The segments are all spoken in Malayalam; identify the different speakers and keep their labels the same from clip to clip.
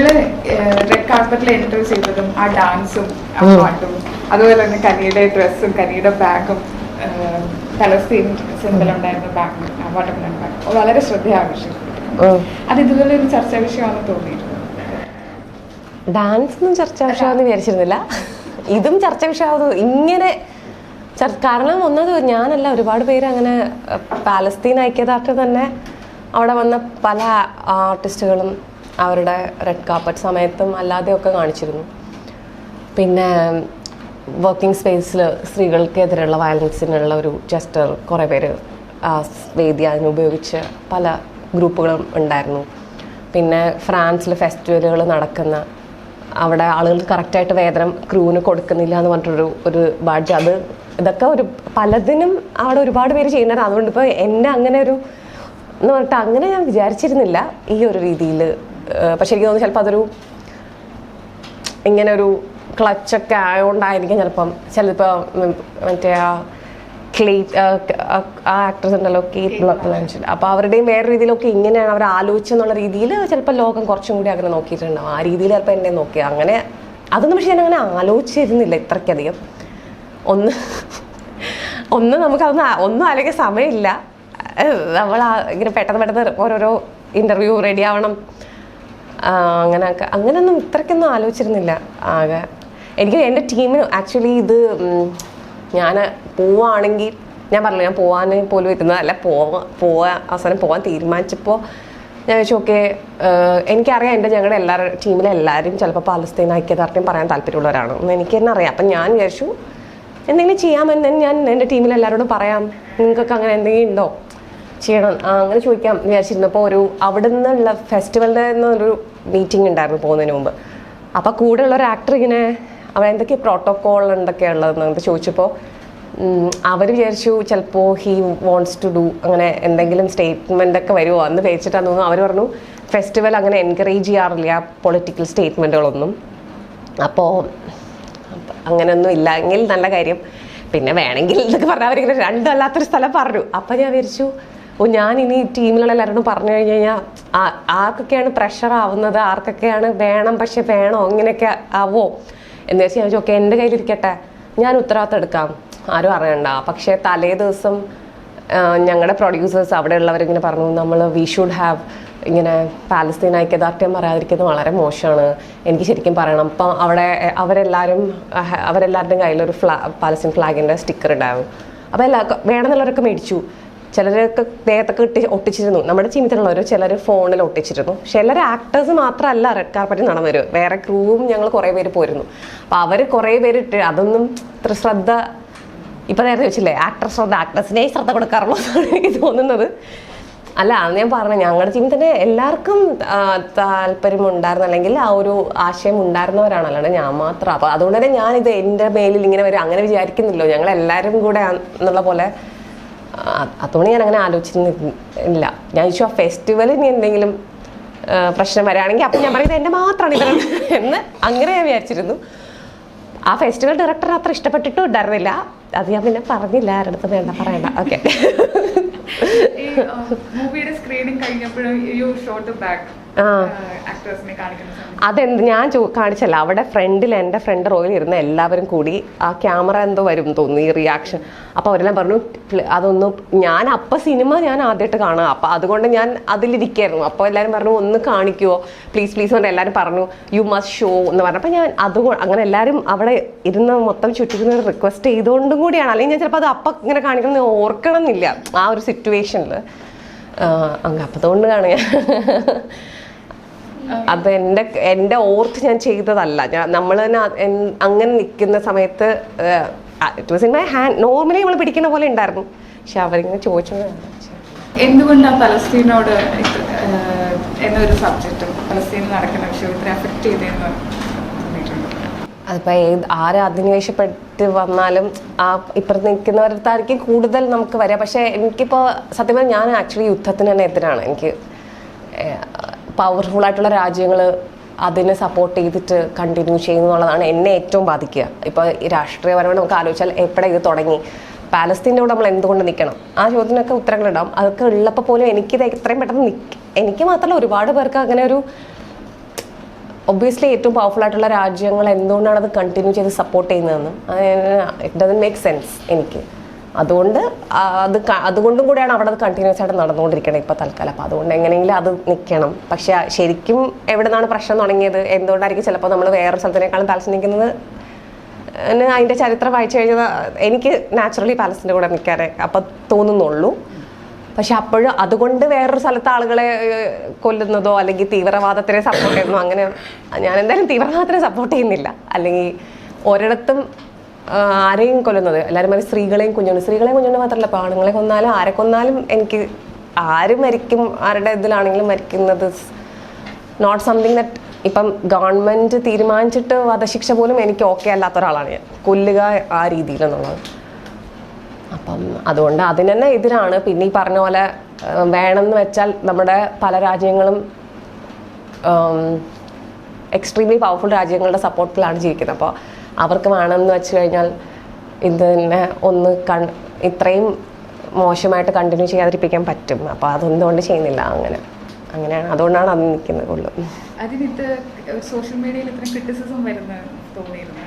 Speaker 1: നമ്മള് റെഡ് കാർപ്പറ്റിൽ എൻട്രി ചെയ്തതും ആ ഡാൻസും ആ പാട്ടും അതുപോലെ തന്നെ കനിയുടെ ഡ്രസ്സും കനിയുടെ ബാഗും പലസ്തീൻ സിമ്പിൾ ഉണ്ടായിരുന്ന ബാഗ് വാട്ടർമെലൺ ബാഗ് വളരെ ശ്രദ്ധ ആകർഷിച്ചു. അത് ഇതുപോലെ ഒരു ചർച്ചാ വിഷയമാണെന്ന് തോന്നിയിരുന്നു.
Speaker 2: ഡാൻസൊന്നും ചർച്ചാ വിഷയമാണെന്ന് വിചാരിച്ചിരുന്നില്ല. ഇതും ചർച്ചാ വിഷയമാവുന്നു ഇങ്ങനെ. കാരണം ഒന്നത് ഞാനല്ല, ഒരുപാട് പേര് അങ്ങനെ പാലസ്തീൻ ഐക്യദാർഢ്യം തന്നെ അവിടെ വന്ന പല ആർട്ടിസ്റ്റുകളും അവരുടെ റെഡ് കാർപ്പറ്റ് സമയത്തും അല്ലാതെയൊക്കെ കാണിച്ചിരുന്നു. പിന്നെ വർക്കിംഗ് സ്പേസിൽ സ്ത്രീകൾക്കെതിരെയുള്ള വയലൻസിനുള്ള ഒരു ജസ്റ്റർ കുറേ പേര് വേദി അതിനുപയോഗിച്ച് പല ഗ്രൂപ്പുകളും ഉണ്ടായിരുന്നു. പിന്നെ ഫ്രാൻസിൽ ഫെസ്റ്റിവലുകൾ നടക്കുന്ന അവിടെ ആളുകൾ കറക്റ്റായിട്ട് വേതനം ക്രൂവിന് കൊടുക്കുന്നില്ല എന്ന് പറഞ്ഞിട്ടൊരു ബാഡ്ജ്, അത് ഇതൊക്കെ പലതിനും അവിടെ ഒരുപാട് പേര് ചെയ്യുന്നതാണ്. അതുകൊണ്ട് ഇപ്പോൾ എന്നെ അങ്ങനെ എന്ന് പറഞ്ഞിട്ട് അങ്ങനെ ഞാൻ വിചാരിച്ചിരുന്നില്ല ഈ ഒരു രീതിയിൽ. പക്ഷെ എനിക്ക് തോന്നുന്നു ചിലപ്പോൾ അതൊരു ഇങ്ങനെ ഒരു ക്ലച്ചൊക്കെ ആയതുകൊണ്ടായിരിക്കും ചിലപ്പോൾ മറ്റേ ആ ആക്ട്രസ് ഉണ്ടല്ലോ കേറ്റ് ബ്ലാൻഷെറ്റ്, അപ്പോൾ അവരുടെയും വേറെ രീതിയിലൊക്കെ ഇങ്ങനെയാണ് അവർ ആലോചിച്ചെന്നുള്ള രീതിയിൽ ചിലപ്പോൾ ലോകം കുറച്ചും കൂടി അങ്ങനെ നോക്കിയിട്ടുണ്ടാവും. ആ രീതിയിൽ ചിലപ്പോൾ എന്നെ നോക്കി അങ്ങനെ അതൊന്നും. പക്ഷെ ഞാൻ അങ്ങനെ ആലോചിച്ചിരുന്നില്ല ഇത്രയ്ക്കധികം. ഒന്ന് നമുക്കതൊന്നും ഒന്നും അല്ലെങ്കിൽ സമയമില്ല. നമ്മൾ ഇങ്ങനെ പെട്ടെന്ന് ഓരോരോ ഇൻ്റർവ്യൂ റെഡി ആവണം അങ്ങനെയൊന്നും ഇത്രയ്ക്കൊന്നും ആലോചിച്ചിരുന്നില്ല. ആകെ എനിക്ക് എൻ്റെ ടീമിന് ആക്ച്വലി ഇത് ഞാൻ പോവുകയാണെങ്കിൽ ഞാൻ പറഞ്ഞില്ല, ഞാൻ പോകാൻ പോലും ഇരുന്നതല്ല. അവസാനം പോകാൻ തീരുമാനിച്ചപ്പോൾ ഞാൻ വെച്ചു ഓക്കെ, എനിക്കറിയാം ഞങ്ങളുടെ ടീമിലെ എല്ലാവരും ചിലപ്പോൾ പാലസ്തീൻ ഐക്യദാർഢ്യം പറയാൻ താല്പര്യമുള്ളവരാണ് എന്ന് എനിക്ക് തന്നെ അറിയാം. അപ്പം ഞാൻ വിചാരിച്ചു എന്തെങ്കിലും ചെയ്യാമെന്ന് ഞാൻ എൻ്റെ ടീമിലെല്ലാവരോടും പറയാം, നിങ്ങൾക്കൊക്കെ അങ്ങനെ എന്തെങ്കിലും ഉണ്ടോ ചെയ്യണം അങ്ങനെ ചോദിക്കാം വിചാരിച്ചിരുന്നപ്പോൾ അവിടെ നിന്നുള്ള ഫെസ്റ്റിവലിൻ്റെ ഒരു മീറ്റിംഗ് ഉണ്ടായിരുന്നു പോകുന്നതിന് മുമ്പ്. അപ്പോൾ കൂടെയുള്ള ഒരു ആക്ടർ ഇങ്ങനെ അവിടെ എന്തൊക്കെ പ്രോട്ടോക്കോൾ എന്തൊക്കെയാണ് ഉള്ളതെന്ന് ചോദിച്ചപ്പോൾ അവർ വിചാരിച്ചു ചിലപ്പോൾ ഹീ വോണ്ട്സ് ടു ഡു അങ്ങനെ എന്തെങ്കിലും സ്റ്റേറ്റ്മെൻ്റ് ഒക്കെ വരുമോ എന്ന് പേടിച്ചിട്ടാന്ന് തോന്നുന്നു. അവർ പറഞ്ഞു ഫെസ്റ്റിവൽ അങ്ങനെ എൻകറേജ് ചെയ്യാറില്ല പൊളിറ്റിക്കൽ സ്റ്റേറ്റ്മെൻറ്റുകളൊന്നും, അപ്പോൾ അങ്ങനെയൊന്നും ഇല്ല എങ്കിൽ നല്ല കാര്യം, പിന്നെ വേണമെങ്കിൽ എന്നൊക്കെ പറഞ്ഞാൽ അവരിങ്ങനെ രണ്ടും അല്ലാത്തൊരു സ്ഥലം പറഞ്ഞു. അപ്പം ഞാൻ വിചാരിച്ചു ഞാൻ ഇനി ടീമിലുള്ള എല്ലാവരോടും പറഞ്ഞു കഴിഞ്ഞ് കഴിഞ്ഞാൽ ആർക്കൊക്കെയാണ് പ്രഷർ ആവുന്നത്, ആർക്കൊക്കെയാണ് വേണം പക്ഷെ വേണോ അങ്ങനെയൊക്കെ ആവോ എന്ന് വെച്ചാൽ ഞാൻ ചോദിച്ചു ഓക്കെ എൻ്റെ കയ്യിലിരിക്കട്ടെ, ഞാൻ ഉത്തരവാദിത്തം എടുക്കാം, ആരും അറിയണ്ട. പക്ഷേ തലേ ദിവസം ഞങ്ങളുടെ പ്രൊഡ്യൂസേഴ്സ് അവിടെ ഉള്ളവരിങ്ങനെ പറഞ്ഞു വി ഷുഡ് ഹാവ് ഇങ്ങനെ പാലസ്തീൻ ഐക്യദാർഢ്യം പറയാതിരിക്കുന്നത് വളരെ മോശമാണ്, എനിക്ക് ശരിക്കും പറയണം. അപ്പം അവിടെ അവരെല്ലാവരുടെയും കയ്യിലൊരു പാലസ്തീൻ ഫ്ലാഗിൻ്റെ സ്റ്റിക്കർ ഉണ്ടാവും. അപ്പോൾ വേണമെന്നുള്ളവരൊക്കെ മേടിച്ചു. ചിലരൊക്കെ ദേഹത്തൊക്കെ ഒട്ടിച്ചിരുന്നു. നമ്മുടെ ടീമിലുള്ളവർ ചിലർ ഫോണിൽ ഒട്ടിച്ചിരുന്നു. പക്ഷെ എല്ലാവരും ആക്ടേഴ്സ് മാത്രമല്ല റെഡ് കാർപ്പറ്റിൽ നടന്നു വരും, വേറെ ക്രൂവും ഞങ്ങൾ കുറേ പേര് പോയിരുന്നു. അപ്പോൾ അവർ കുറേ പേര് അതൊന്നും ഇത്ര ശ്രദ്ധ ഇപ്പം നേരത്തെ വെച്ചില്ലേ ആക്ടേഴ്സിനെ ശ്രദ്ധ കൊടുക്കാറുള്ളൂ എന്നാണ് എനിക്ക് തോന്നുന്നത്. അല്ല അത് ഞാൻ പറഞ്ഞു, ഞങ്ങളുടെ ടീമിൽ തന്നെ എല്ലാവർക്കും താല്പര്യമുണ്ടായിരുന്നു, അല്ലെങ്കിൽ ആ ഒരു ആശയം ഉണ്ടായിരുന്നവരാണ്, അല്ലാണ്ട് ഞാൻ മാത്രം. അപ്പോൾ അതുകൊണ്ട് തന്നെ ഞാനിത് എൻ്റെ മേലിൽ ഇങ്ങനെ വരും അങ്ങനെ വിചാരിക്കുന്നില്ലോ, ഞങ്ങളെല്ലാവരും കൂടെ എന്നുള്ള പോലെ. അതുകൊണ്ട് ഞാൻ അങ്ങനെ ആലോചിച്ചിരുന്നില്ല. ഞാൻ ചോദിച്ചു ആ ഫെസ്റ്റിവൽ ഇനി എന്തെങ്കിലും പ്രശ്നം വരികയാണെങ്കിൽ അപ്പം ഞാൻ പറയുന്നത് എൻ്റെ മാത്രമാണ് ഇവർ എന്ന് അങ്ങനെ ഞാൻ വിചാരിച്ചിരുന്നു. ആ ഫെസ്റ്റിവൽ ഡയറക്ടർ അത്ര ഇഷ്ടപ്പെട്ടിട്ടും ഉണ്ടായിരുന്നില്ല. അത് ഞാൻ പിന്നെ പറഞ്ഞില്ല, ആരുടെ വേണ്ട പറയണ്ട. ഓക്കെ,
Speaker 1: മൂവിയുടെ സ്ക്രീനിങ് കഴിഞ്ഞപ്പോഴും ആക്ടേഴ്സിനെ കാണിക്കുന്ന
Speaker 2: അതെന്ത് ഞാൻ കാണിച്ചല്ല, അവിടെ ഫ്രണ്ടിൽ എൻ്റെ ഫ്രണ്ട് റോയിൽ ഇരുന്ന എല്ലാവരും കൂടി ആ ക്യാമറ എന്തോ വരും തോന്നുന്നു ഈ റിയാക്ഷൻ. അപ്പോൾ അവരെല്ലാം പറഞ്ഞു അതൊന്നും സിനിമ ഞാൻ ആദ്യമായിട്ട് കാണുക, അപ്പോൾ അതുകൊണ്ട് ഞാൻ അതിലിരിക്കായിരുന്നു. അപ്പോൾ എല്ലാവരും പറഞ്ഞു ഒന്ന് കാണിക്കുമോ പ്ലീസ് പ്ലീസ് എന്ന് എല്ലാവരും പറഞ്ഞു യു മസ്റ്റ് ഷോ എന്ന് പറഞ്ഞപ്പോൾ ഞാൻ അതുകൊണ്ട് അങ്ങനെ എല്ലാവരും അവിടെ ഇരുന്ന് മൊത്തം ചുറ്റിരുന്ന് റിക്വസ്റ്റ് ചെയ്തുകൊണ്ടും കൂടിയാണ്. അല്ലെങ്കിൽ ഞാൻ ചിലപ്പോൾ അത് അപ്പം ഇങ്ങനെ കാണിക്കണം ഓർക്കണം എന്നില്ല ആ ഒരു സിറ്റുവേഷനിൽ. അപ്പം അതുകൊണ്ട് കാണുക അത് എൻ്റെ ഓർത്ത് ഞാൻ ചെയ്തതല്ല. നമ്മൾ തന്നെ അങ്ങനെ നിൽക്കുന്ന സമയത്ത് it was in my hand. Normally നമ്മൾ പിടിക്കുന്ന പോലെ ഉണ്ടായിരുന്നു, പക്ഷെ അവരിങ്ങനെ ചോദിച്ചു
Speaker 1: എന്തുകൊണ്ടാണ് പലസ്തീനോട് എന്നൊരു സബ്ജക്റ്റും പലസ്തീനിൽ നടക്കുന്ന വിഷയം ഇത്ര എഫക്ട് ചെയ്തതെന്ന് തോന്നിയിട്ടുണ്ട്.
Speaker 2: അതിപ്പോൾ അധിനിവേശപ്പെട്ട് വന്നാലും ആ ഇപ്പുറത്ത് നിൽക്കുന്നവരത്തായിരിക്കും കൂടുതൽ നമുക്ക് വരിക. പക്ഷേ എനിക്കിപ്പോൾ സത്യം പറഞ്ഞാൽ ഞാൻ ആക്ച്വലി യുദ്ധത്തിന് തന്നെ എതിരാണ്. എനിക്ക് പവർഫുള്ളായിട്ടുള്ള രാജ്യങ്ങൾ അതിനെ സപ്പോർട്ട് ചെയ്തിട്ട് കണ്ടിന്യൂ ചെയ്യുന്നതാണ് എന്നെ ഏറ്റവും ബാധിക്കുക. ഇപ്പോൾ ഈ രാഷ്ട്രീയപരമായി നമുക്ക് ആലോചിച്ചാൽ എപ്പോഴാണ് ഇത് തുടങ്ങി, പാലസ്തീൻ്റെ കൂടെ നമ്മൾ എന്തുകൊണ്ട് നിൽക്കണം, ആ ചോദ്യത്തിനൊക്കെ ഉത്തരങ്ങളുണ്ടാവും. അതൊക്കെ ഉള്ളപ്പോൾ പോലും എനിക്കിത് എത്രയും പെട്ടെന്ന് എനിക്ക് മാത്രമല്ല ഒരുപാട് പേർക്ക് അങ്ങനെ ഒബ്വിയസ്ലി ഏറ്റവും പവർഫുൾ ആയിട്ടുള്ള രാജ്യങ്ങൾ എന്തുകൊണ്ടാണ് അത് കണ്ടിന്യൂ ചെയ്ത് സപ്പോർട്ട് ചെയ്യുന്നതെന്നും ഇറ്റ് ഡസൻ മേക്ക് സെൻസ് എനിക്ക്. അതുകൊണ്ട് അതുകൊണ്ടും കൂടെയാണ് അവിടെ അത് കണ്ടിന്യൂസ് ആയിട്ട് നടന്നുകൊണ്ടിരിക്കണം ഇപ്പോൾ തൽക്കാലം. അപ്പോൾ അതുകൊണ്ട് എങ്ങനെയെങ്കിലും അത് നിൽക്കണം. പക്ഷെ ശരിക്കും എവിടെ നിന്നാണ് പ്രശ്നം തുടങ്ങിയത്, എന്തുകൊണ്ടായിരിക്കും ചിലപ്പോൾ നമ്മൾ വേറൊരു സ്ഥലത്തിനേക്കാളും താല്പര്യം നിൽക്കുന്നത് അതിൻ്റെ ചരിത്രം വായിച്ചു കഴിഞ്ഞാൽ എനിക്ക് നാച്ചുറലി പാലസ്തീൻ്റെ കൂടെ നിൽക്കാനേ അപ്പം തോന്നുന്നുള്ളൂ. പക്ഷെ അപ്പോഴും അതുകൊണ്ട് വേറൊരു സ്ഥലത്ത് ആളുകളെ കൊല്ലുന്നതോ അല്ലെങ്കിൽ തീവ്രവാദത്തിനെ സപ്പോർട്ട് ചെയ്യുന്നതോ അങ്ങനെ ഞാൻ എന്തായാലും തീവ്രവാദത്തിനെ സപ്പോർട്ട് ചെയ്യുന്നില്ല. അല്ലെങ്കിൽ ഒരിടത്തും ആരെയും കൊല്ലുന്നത് എല്ലാവരും മതി സ്ത്രീകളെയും കുഞ്ഞുണ്ട് മാത്രമല്ല, ഇപ്പോൾ ആണുങ്ങളെ കൊന്നാലും ആരെ കൊന്നാലും എനിക്ക് ആര് മരിക്കും ആരുടെ ഇതിലാണെങ്കിലും മരിക്കുന്നത് നോട്ട് സംതിങ് ദറ്റ് ഇപ്പം ഗവൺമെൻറ് തീരുമാനിച്ചിട്ട് വധശിക്ഷ പോലും എനിക്ക് ഓക്കെ അല്ലാത്ത ഒരാളാണ് ഞാൻ, കൊല്ലുക ആ രീതിയിലെന്നുള്ളത്. അപ്പം അതുകൊണ്ട് അതിന് തന്നെ എതിരാണ്. പിന്നെ ഈ പറഞ്ഞ പോലെ വേണമെന്ന് വെച്ചാൽ നമ്മുടെ പല രാജ്യങ്ങളും എക്സ്ട്രീംലി പവർഫുൾ രാജ്യങ്ങളുടെ സപ്പോർട്ടിലാണ് ജീവിക്കുന്നത്. അപ്പോൾ അവർക്ക് വേണമെന്ന് വെച്ച് കഴിഞ്ഞാൽ ഇത് തന്നെ ഒന്ന് ഇത്രയും മോശമായിട്ട് കണ്ടിന്യൂ ചെയ്യാതിരിപ്പിക്കാൻ പറ്റും. അപ്പോൾ അതെന്തുകൊണ്ട് ചെയ്യുന്നില്ല, അങ്ങനെയാണ്. അതുകൊണ്ടാണ് അത് നിൽക്കുന്നത് ഉള്ളു.
Speaker 1: അതിനിത് സോഷ്യൽ മീഡിയയിൽ ഇത്ര ക്രിറ്റിസിസം വരുന്ന തോന്നിയിരുന്നു.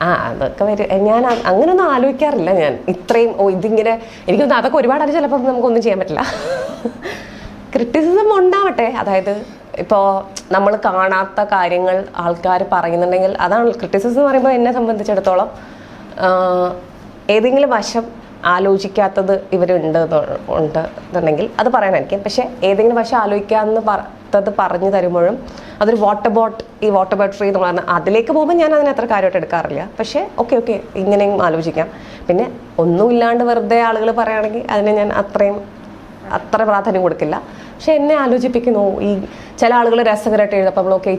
Speaker 2: അതൊക്കെ വരും. ഞാൻ അങ്ങനെയൊന്നും ആലോചിക്കാറില്ല. ഞാൻ ഇത്രയും ഇതിങ്ങനെ എനിക്കൊന്നും അതൊക്കെ ഒരുപാട് ചിലപ്പോൾ നമുക്കൊന്നും ചെയ്യാൻ പറ്റില്ല. ക്രിറ്റിസിസം ഉണ്ടാവട്ടെ, അതായത് ഇപ്പോൾ നമ്മൾ കാണാത്ത കാര്യങ്ങൾ ആൾക്കാർ പറയുന്നുണ്ടെങ്കിൽ അതാണ് ക്രിറ്റിസിസം എന്ന് പറയുമ്പോൾ. എന്നെ സംബന്ധിച്ചിടത്തോളം ഏതെങ്കിലും വശം ആലോചിക്കാത്തത് ഉണ്ടെന്നുണ്ടെങ്കിൽ അത് പറയാനായിരിക്കും. പക്ഷേ ഏതെങ്കിലും വശം ആലോചിക്കാത്തത് പറഞ്ഞു തരുമ്പോഴും അതൊരു വാട്ടർ ബോട്ടറി എന്ന് പറഞ്ഞാൽ അതിലേക്ക് പോകുമ്പോൾ ഞാൻ അതിനെ അത്ര കാര്യമായിട്ട് എടുക്കാറില്ല. പക്ഷേ ഓക്കെ ഇങ്ങനെയും ആലോചിക്കാം. പിന്നെ ഒന്നുമില്ലാണ്ട് വെറുതെ ആളുകൾ പറയുകയാണെങ്കിൽ അതിനെ ഞാൻ അത്ര പ്രാധാന്യം കൊടുക്കില്ല. പക്ഷെ എന്നെ ആലോചിപ്പിക്കുന്നു. ഈ ചില ആളുകൾ രസകരമായിട്ട് എഴുതപ്പോൾ നമ്മളൊക്കെ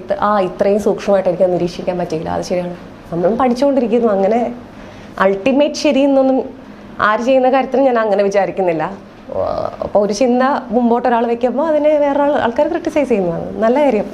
Speaker 2: ഇത്രയും സൂക്ഷ്മമായിട്ട് എനിക്ക് നിരീക്ഷിക്കാൻ പറ്റിയില്ല. അത് ശരിയാണ്, നമ്മളും പഠിച്ചുകൊണ്ടിരിക്കുന്നു. അങ്ങനെ അൾട്ടിമേറ്റ് ശരിയെന്നൊന്നും ആര് ചെയ്യുന്ന കാര്യത്തിലും ഞാൻ അങ്ങനെ വിചാരിക്കുന്നില്ല. അപ്പോൾ ഒരു ചിന്ത മുമ്പോട്ട് ഒരാൾ വെക്കുമ്പോൾ അതിനെ വേറെ ആൾക്കാർ ക്രിട്ടിസൈസ് ചെയ്യുന്നതാണ് നല്ല കാര്യം.